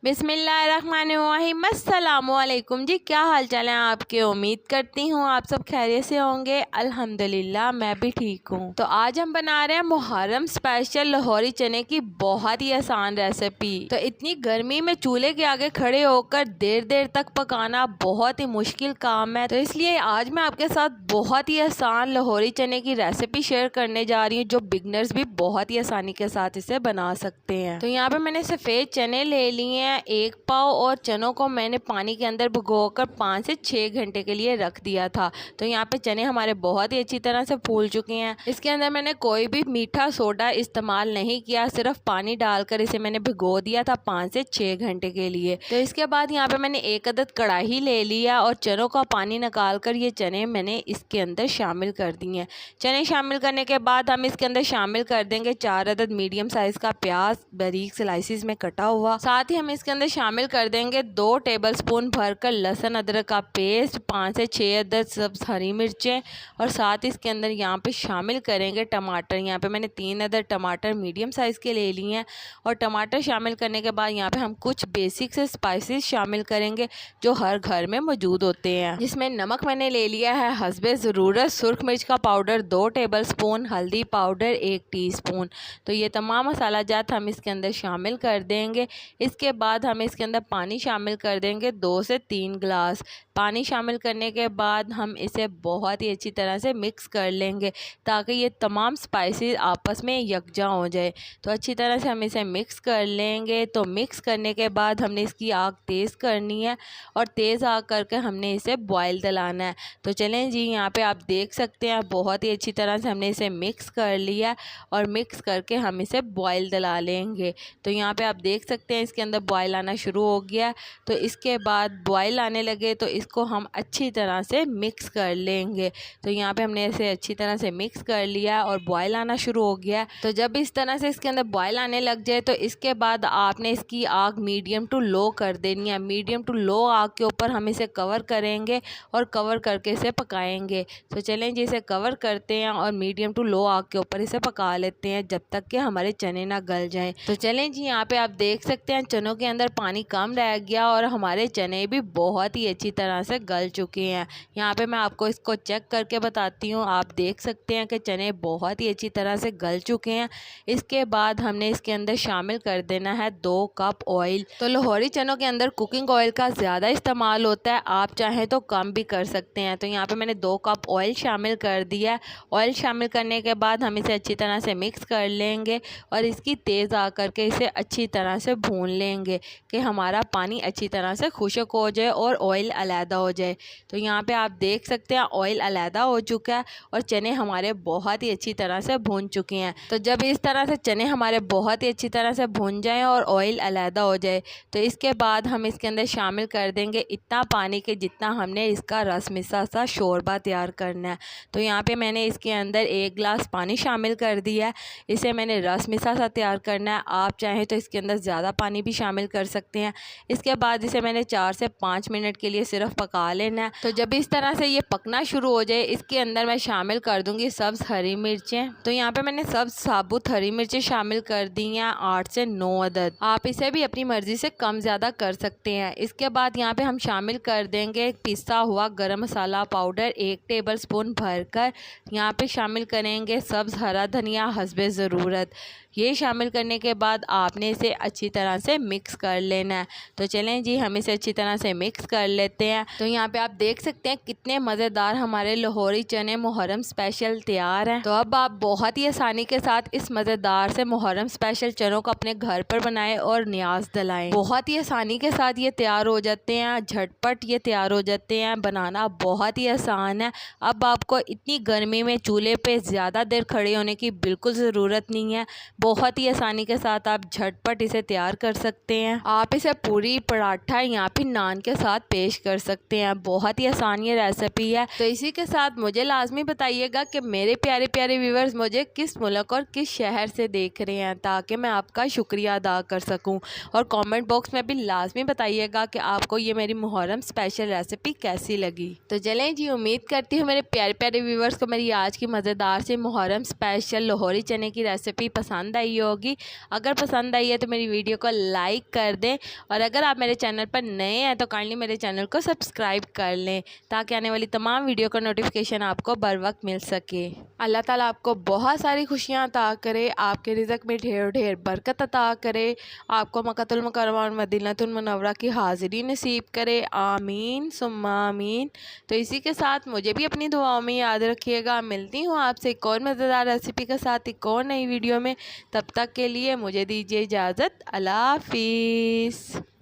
बिस्मिल्लाहिर्रहमानिर्रहीम। अस्सलामुअलैकुम जी, क्या हाल चाल है आपके। उम्मीद करती हूँ आप सब खैरियत से होंगे। अल्हम्दुलिल्लाह मैं भी ठीक हूँ। तो आज हम बना रहे हैं मुहर्रम स्पेशल लाहौरी चने की बहुत ही आसान रेसिपी। तो इतनी गर्मी में चूल्हे के आगे खड़े होकर देर देर तक पकाना बहुत ही मुश्किल काम है, तो इसलिए आज मैं आपके साथ बहुत ही आसान लाहौरी चने की रेसिपी शेयर करने जा रही हूँ, जो बिगनर्स भी बहुत ही आसानी के साथ इसे बना सकते हैं। तो यहाँ पे मैंने सफ़ेद चने ले लिए हैं 1 पाव, और चनों को मैंने पानी के अंदर भिगोकर 5 से 6 घंटे के लिए रख दिया था। तो यहाँ पे चने हमारे बहुत ही अच्छी तरह से फूल चुके हैं। इसके अंदर मैंने कोई भी मीठा सोडा इस्तेमाल नहीं किया, सिर्फ पानी डालकर इसे मैंने भिगो दिया था 5 से 6 घंटे के लिए। तो इसके बाद यहाँ पे मैंने 1 अदद कढ़ाई ले लिया और चनों का पानी निकाल कर ये चने मैंने इसके अंदर शामिल कर दिए। चने शामिल करने के बाद हम इसके अंदर शामिल कर देंगे 4 अदद मीडियम साइज का प्याज बारीक स्लाइसिस में कटा हुआ। साथ ही हम इसके अंदर शामिल कर देंगे 2 टेबलस्पून भरकर लहसुन अदरक का पेस्ट, 5 से 6 अदद सब्ज हरी मिर्चें, और साथ ही इसके अंदर यहाँ पे शामिल करेंगे टमाटर। यहाँ पे मैंने 3 अदद टमाटर मीडियम साइज़ के ले लिए हैं। और टमाटर शामिल करने के बाद यहाँ पे हम कुछ बेसिक से स्पाइसेस शामिल करेंगे जो हर घर में मौजूद होते हैं, जिसमें नमक मैंने ले लिया है हस्बे ज़रूरत, सुर्ख मिर्च का पाउडर 2 टेबलस्पून, हल्दी पाउडर 1 टीस्पून। तो ये तमाम मसाला जात हम इसके अंदर शामिल कर देंगे। इसके बाद हम इसके अंदर पानी शामिल कर देंगे 2 से 3 गिलास। पानी शामिल करने के बाद हम इसे बहुत ही अच्छी तरह से मिक्स कर लेंगे ताकि ये तमाम स्पाइसेस आपस में यकजा हो जाए। तो अच्छी तरह से हम इसे मिक्स कर लेंगे। तो मिक्स करने के बाद हमने इसकी आग तेज़ करनी है और तेज़ आग करके हमने इसे बॉयल दिलाना है। तो चलें जी, यहाँ पे आप देख सकते हैं बहुत ही अच्छी तरह से हमने इसे मिक्स कर लिया और मिक्स करके हम इसे बॉयल दिला लेंगे। तो यहाँ पे आप देख सकते हैं इसके अंदर बॉयल आना शुरू हो गया। तो इसके बाद बॉयल आने लगे तो इसको हम अच्छी तरह से मिक्स कर लेंगे। तो यहाँ पे हमने इसे अच्छी तरह से मिक्स कर लिया और बॉयल आना शुरू हो गया। तो जब इस तरह से इसके अंदर बॉयल आने लग जाए तो इसके बाद आपने इसकी आग मीडियम टू लो कर देनी है। मीडियम टू लो आग के ऊपर हम इसे कवर करेंगे और कवर करके इसे पकाएंगे। तो चलें जी, इसे कवर करते हैं और मीडियम टू लो आग के ऊपर इसे पका लेते हैं जब तक कि हमारे चने ना गल जाएं। तो चलें जी, यहाँ पे आप देख सकते हैं चनों के अंदर पानी कम रह गया और हमारे चने भी बहुत ही अच्छी तरह से गल चुके हैं। यहाँ पे मैं आपको इसको चेक करके बताती हूँ। आप देख सकते हैं कि चने बहुत ही अच्छी तरह से गल चुके हैं। इसके बाद हमने इसके अंदर शामिल कर देना है 2 कप ऑयल। तो लाहौरी चनों के अंदर कुकिंग ऑयल का ज़्यादा इस्तेमाल होता है, आप चाहें तो कम भी कर सकते हैं। तो यहाँ पे मैंने 2 कप ऑयल शामिल कर दिया। ऑयल शामिल करने के बाद हम इसे अच्छी तरह से मिक्स कर लेंगे और इसकी तेज़ आग करके इसे अच्छी तरह से भून लेंगे कि हमारा पानी अच्छी तरह से खुश्क हो जाए और ऑयल अलहदा हो जाए। तो यहाँ पे आप देख सकते हैं ऑयल अलहदा हो चुका है और चने हमारे बहुत ही अच्छी तरह से भून चुके हैं। तो जब इस तरह से चने हमारे बहुत ही अच्छी तरह से भून जाएं और ऑयल अलहदा हो जाए तो इसके बाद हम इसके अंदर शामिल कर देंगे इतना पानी के जितना हमने इसका रस मिसा सा शोरबा तैयार करना है। तो यहाँ पे मैंने इसके अंदर 1 गिलास पानी शामिल कर दिया है। इसे मैंने रस मिसा सा तैयार करना है, आप चाहें तो इसके अंदर ज़्यादा पानी भी शामिल कर सकते हैं। इसके बाद इसे मैंने 4 से 5 मिनट के लिए सिर्फ पका लेना है। तो जब इस तरह से ये पकना शुरू हो जाए इसके अंदर मैं शामिल कर दूंगी सब्ज़ हरी मिर्चें। तो यहाँ पे मैंने सब्ज़ साबुत हरी मिर्चें शामिल कर दी हैं 8 से 9 अदद। आप इसे भी अपनी मर्ज़ी से कम ज़्यादा कर सकते हैं। इसके बाद यहाँ पे हम शामिल कर देंगे पिसा हुआ गरम मसाला पाउडर 1 टेबलस्पून भरकर। यहाँ पे शामिल करेंगे सब्ज़ हरा धनिया हस्बे ज़रूरत। ये शामिल करने के बाद आपने इसे अच्छी तरह से मिक्स कर लेना है। तो चलें जी, हम इसे अच्छी तरह से मिक्स कर लेते हैं। तो यहाँ पे आप देख सकते हैं कितने मज़ेदार हमारे लाहौरी चने मुहर्रम स्पेशल तैयार हैं। तो अब आप बहुत ही आसानी के साथ इस मज़ेदार से मुहर्रम स्पेशल चनों को अपने घर पर बनाएं और न्याज दिलाएं। बहुत ही आसानी के साथ ये तैयार हो जाते हैं, झटपट ये तैयार हो जाते हैं, बनाना बहुत ही आसान है। अब आपको इतनी गर्मी में चूल्हे पे ज़्यादा देर खड़े होने की बिल्कुल ज़रूरत नहीं है। बहुत ही आसानी के साथ आप झटपट इसे तैयार कर सकते हैं। आप इसे पूरी पराठा या फिर नान के साथ पेश कर सकते हैं। बहुत ही आसान ये रेसिपी है। तो इसी के साथ मुझे लाजमी बताइएगा कि मेरे प्यारे प्यारे व्यूवर्स मुझे किस मुल्क और किस शहर से देख रहे हैं ताकि मैं आपका शुक्रिया अदा कर सकूं। और कमेंट बॉक्स में भी लाजमी बताइएगा कि आपको ये मेरी मुहर्रम स्पेशल रेसिपी कैसी लगी। तो चलें जी, उम्मीद करती हूँ मेरे प्यारे प्यारे व्यूवर्स को मेरी आज की मज़ेदार से मुहर्रम स्पेशल लाहौरी चने की रेसिपी पसंद आई होगी। अगर पसंद आई है तो मेरी वीडियो को लाइक कर दें, और अगर आप मेरे चैनल पर नए हैं तो काइंडली मेरे चैनल को सब्सक्राइब कर लें ताकि आने वाली तमाम वीडियो का नोटिफिकेशन आपको बर वक्त मिल सके। अल्लाह ताला आपको बहुत सारी खुशियाँ अता करे, आपके रिज़्क़ में ढेर ढेर बरकत अता करे, आपको मक्कातुल मुकर्रमा और मदीनातुल मुनव्वरा की हाज़िरी नसीब करे। आमीन सुम्मा आमीन। तो इसी के साथ मुझे भी अपनी दुआओं में याद रखिएगा। मिलती हूँ आपसे एक और मज़ेदार रेसिपी के साथ एक और नई वीडियो में। तब तक के लिए मुझे दीजिए इजाज़त। अल्लाह हाफ़िज़।